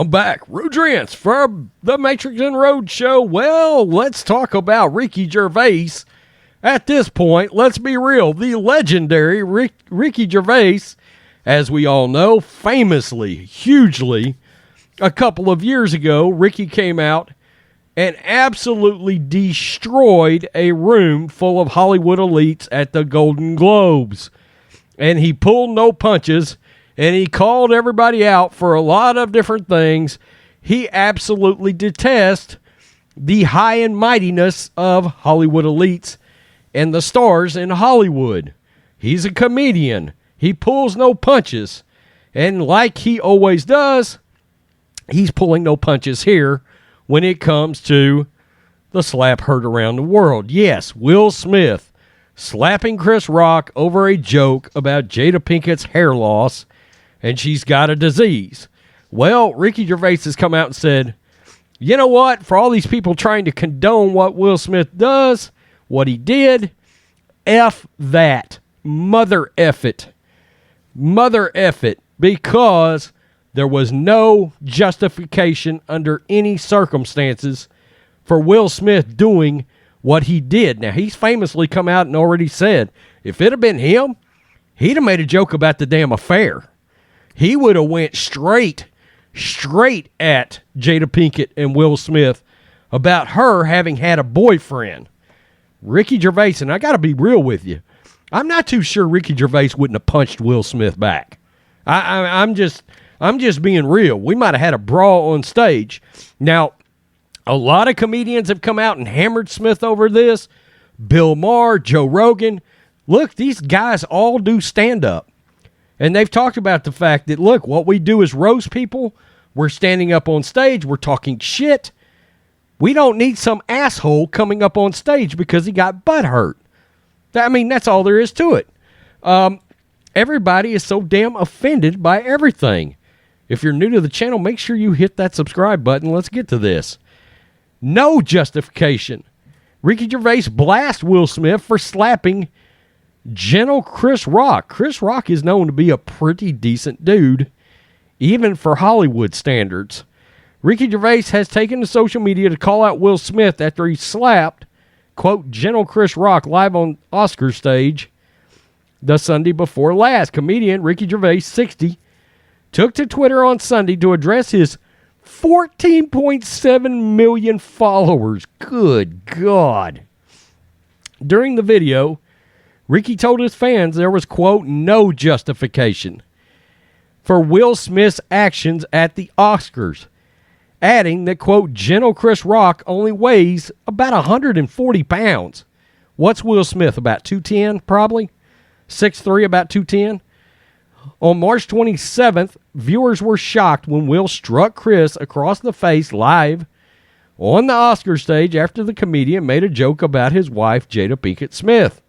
Welcome back, Rhodes from the Matrixx and Rhodes show. Well, let's talk about Ricky Gervais. At this point, let's be real, the legendary Ricky Gervais, as we all know, famously, hugely, a couple of years ago, Ricky came out and absolutely destroyed a room full of Hollywood elites at the Golden Globes. And he pulled no punches. And he called everybody out for a lot of different things. He absolutely detests the high and mightiness of Hollywood elites and the stars in Hollywood. He's a comedian. He pulls no punches. And like he always does, he's pulling no punches here when it comes to the slap heard around the world. Yes, Will Smith slapping Chris Rock over a joke about Jada Pinkett's hair loss, and she's got a disease. Well, Ricky Gervais has come out and said, you know what? For all these people trying to condone what Will Smith does, what he did, F that. Mother F it. Mother F it. Because there was no justification under any circumstances for Will Smith doing what he did. Now, he's famously come out and already said, if it had been him, he'd have made a joke about the damn affair. He would have went straight at Jada Pinkett and Will Smith about her having had a boyfriend. Ricky Gervais, and I got to be real with you, I'm not too sure Ricky Gervais wouldn't have punched Will Smith back. I'm just being real. We might have had a brawl on stage. Now, a lot of comedians have come out and hammered Smith over this. Bill Maher, Joe Rogan. Look, these guys all do stand-up. And they've talked about the fact that, look, what we do is roast people. We're standing up on stage. We're talking shit. We don't need some asshole coming up on stage because he got butt hurt. I mean, that's all there is to it. Everybody is so damn offended by everything. If you're new to the channel, make sure you hit that subscribe button. Let's get to this. No justification. Ricky Gervais blasts Will Smith for slapping gentle Chris Rock. Chris Rock is known to be a pretty decent dude, even for Hollywood standards. Ricky Gervais has taken to social media to call out Will Smith after he slapped, quote, gentle Chris Rock live on OSCARS stage the Sunday before last. Comedian Ricky Gervais, 60, took to Twitter on Sunday to address his 14.7 million followers. Good God. During the video, Ricky told his fans there was, quote, no justification for Will Smith's actions at the Oscars, adding that, quote, gentle Chris Rock only weighs about 140 pounds. What's Will Smith, about 210 probably? 6'3", about 210? On March 27th, viewers were shocked when Will struck Chris across the face live on the Oscar stage after the comedian made a joke about his wife, Jada Pinkett Smith.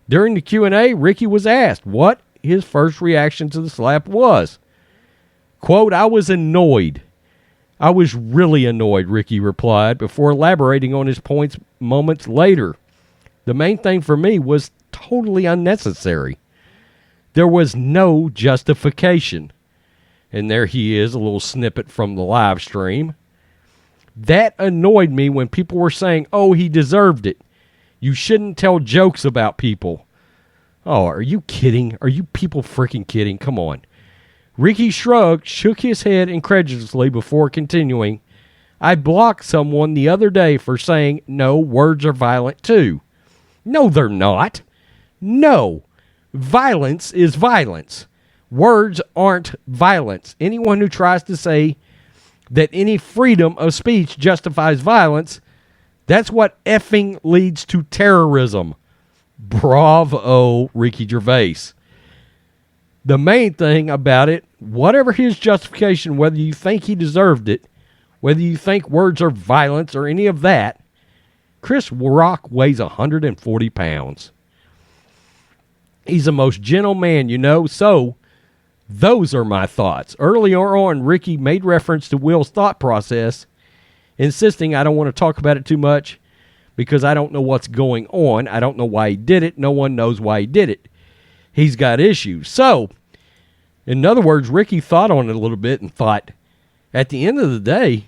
During the Q&A, Ricky was asked what his first reaction to the slap was. Quote, I was annoyed. I was really annoyed, Ricky replied, before elaborating on his points moments later. The main thing for me was totally unnecessary. There was no justification. And there he is, a little snippet from the live stream. That annoyed me when people were saying, oh, he deserved it. You shouldn't tell jokes about people. Oh, are you kidding? Are you people freaking kidding? Come on. Ricky shrugged, shook his head incredulously before continuing. I blocked someone the other day for saying, no, words are violent too. No, they're not. No. Violence is violence. Words aren't violence. Anyone who tries to say that any freedom of speech justifies violence, that's what effing leads to terrorism. Bravo, Ricky Gervais. The main thing about it, whatever his justification, whether you think he deserved it, whether you think words are violence or any of that, Chris Rock weighs 140 pounds. He's the most gentle man, you know, so those are my thoughts. Earlier on, Ricky made reference to Will's thought process, insisting I don't want to talk about it too much because I don't know what's going on. I don't know why he did it. No one knows why he did it. He's got issues. So, in other words, Ricky thought on it a little bit and thought, at the end of the day,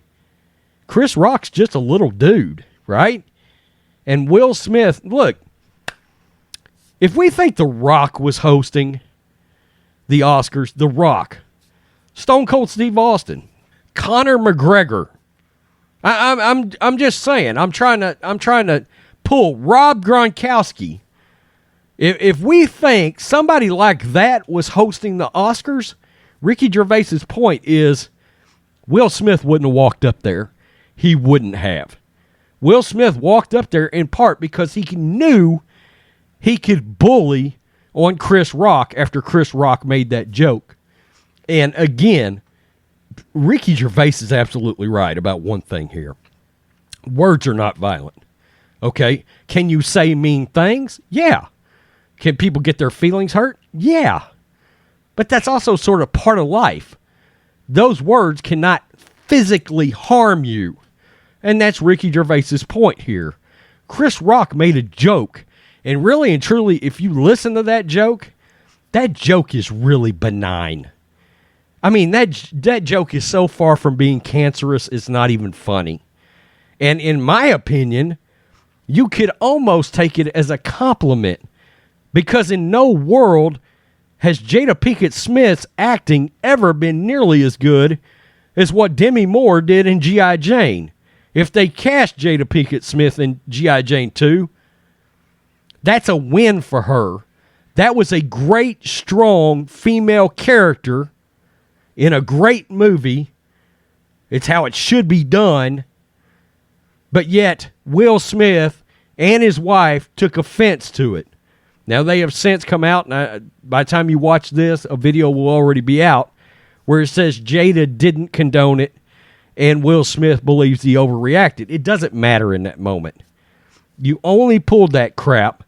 Chris Rock's just a little dude, right? And Will Smith, look, if we think The Rock was hosting the Oscars, The Rock, Stone Cold Steve Austin, Conor McGregor, I'm just saying, I'm trying to pull Rob Gronkowski. If we think somebody like that was hosting the Oscars, Ricky Gervais's point is Will Smith wouldn't have walked up there. He wouldn't have. Will Smith walked up there in part because he knew he could bully on Chris Rock after Chris Rock made that joke. And again, Ricky Gervais is absolutely right about one thing here. Words are not violent. Okay? Can you say mean things? Yeah. Can people get their feelings hurt? Yeah. But that's also sort of part of life. Those words cannot physically harm you. And that's Ricky Gervais's point here. Chris Rock made a joke. And really and truly, if you listen to that joke is really benign. I mean, that joke is so far from being cancerous, it's not even funny. And in my opinion, you could almost take it as a compliment. Because in no world has Jada Pinkett Smith's acting ever been nearly as good as what Demi Moore did in G.I. Jane. If they cast Jada Pinkett Smith in G.I. Jane 2, that's a win for her. That was a great, strong female character in a great movie. It's how it should be done. But yet, Will Smith and his wife took offense to it. Now, they have since come out, and by the time you watch this, a video will already be out, where it says Jada didn't condone it, and Will Smith believes he overreacted. It doesn't matter in that moment. You only pulled that crap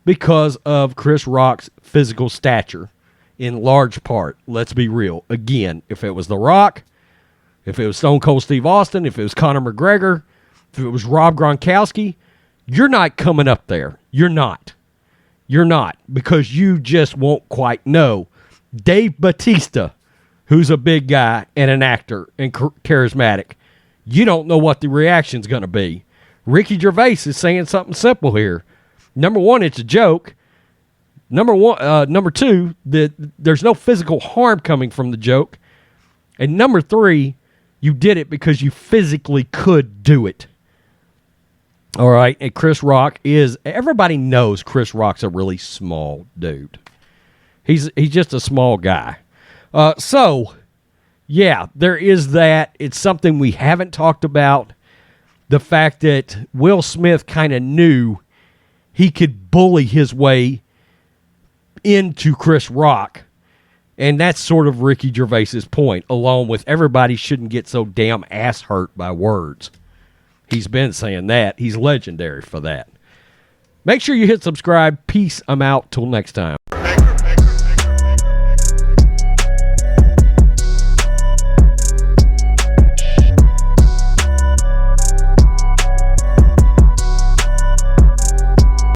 because of Chris Rock's physical stature, in large part. Let's be real. Again, if it was The Rock, if it was Stone Cold Steve Austin, if it was Conor McGregor, if it was Rob Gronkowski, you're not coming up there. You're not. You're not, because you just won't quite know. Dave Bautista, who's a big guy and an actor and charismatic, you don't know what the reaction's going to be. Ricky Gervais is saying something simple here. Number one, it's a joke. Number two, there's no physical harm coming from the joke. And number three, you did it because you physically could do it. All right, and Chris Rock everybody knows Chris Rock's a really small dude. He's just a small guy. So, yeah, there is that. It's something we haven't talked about. The fact that Will Smith kind of knew he could bully his way into Chris Rock. And that's sort of Ricky Gervais's point, along with everybody shouldn't get so damn ass hurt by words. He's been saying that. He's legendary for that. Make sure you hit subscribe. Peace. I'm out. Till next time.